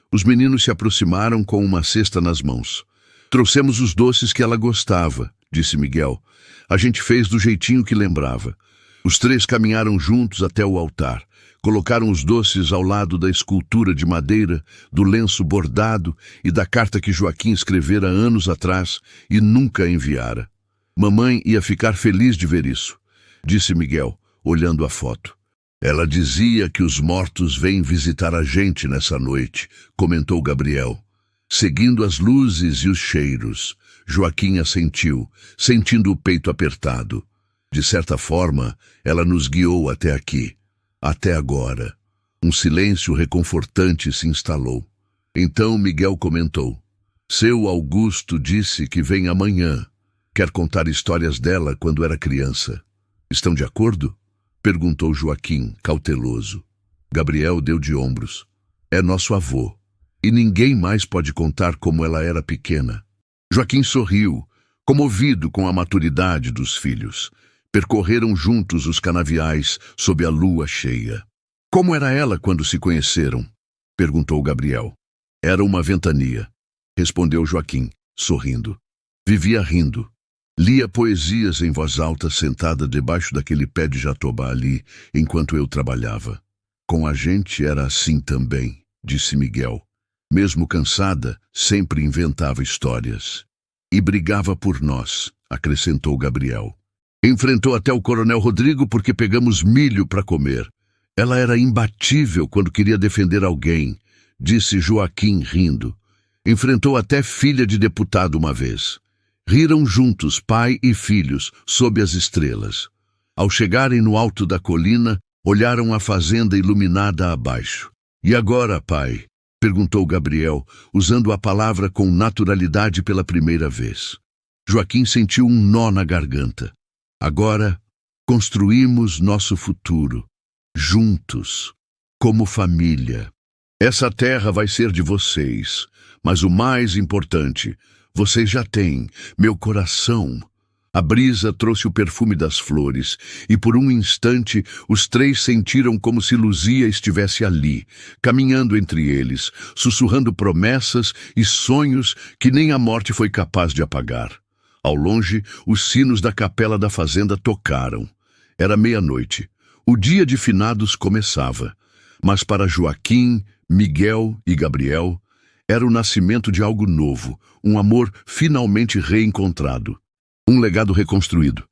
Os meninos se aproximaram com uma cesta nas mãos. Trouxemos os doces que ela gostava, disse Miguel. A gente fez do jeitinho que lembrava. Os 3 caminharam juntos até o altar. Colocaram os doces ao lado da escultura de madeira, do lenço bordado e da carta que Joaquim escrevera anos atrás e nunca enviara. Mamãe ia ficar feliz de ver isso, disse Miguel, olhando a foto. Ela dizia que os mortos vêm visitar a gente nessa noite, comentou Gabriel. Seguindo as luzes e os cheiros, Joaquim assentiu, sentindo o peito apertado. De certa forma, ela nos guiou até aqui. Até agora. Um silêncio reconfortante se instalou. Então Miguel comentou. Seu Augusto disse que vem amanhã. Quer contar histórias dela quando era criança. Estão de acordo? Perguntou Joaquim, cauteloso. Gabriel deu de ombros. É nosso avô. E ninguém mais pode contar como ela era pequena. Joaquim sorriu, comovido com a maturidade dos filhos. Percorreram juntos os canaviais sob a lua cheia. Como era ela quando se conheceram? Perguntou Gabriel. Era uma ventania, respondeu Joaquim, sorrindo. Vivia rindo. Lia poesias em voz alta sentada debaixo daquele pé de jatobá ali, enquanto eu trabalhava. Com a gente era assim também, disse Miguel. Mesmo cansada, sempre inventava histórias. E brigava por nós, acrescentou Gabriel. Enfrentou até o Coronel Rodrigo porque pegamos milho para comer. Ela era imbatível quando queria defender alguém, disse Joaquim rindo. Enfrentou até filha de deputado uma vez. Riram juntos, pai e filhos, sob as estrelas. Ao chegarem no alto da colina, olharam a fazenda iluminada abaixo. E agora, pai? Perguntou Gabriel, usando a palavra com naturalidade pela primeira vez. Joaquim sentiu um nó na garganta. Agora, construímos nosso futuro, juntos, como família. Essa terra vai ser de vocês, mas o mais importante, vocês já têm, meu coração. A brisa trouxe o perfume das flores, e por um instante os três sentiram como se Luzia estivesse ali, caminhando entre eles, sussurrando promessas e sonhos que nem a morte foi capaz de apagar. Ao longe, os sinos da capela da fazenda tocaram. Era meia-noite. O dia de finados começava, mas para Joaquim, Miguel e Gabriel, era o nascimento de algo novo, um amor finalmente reencontrado. Um legado reconstruído.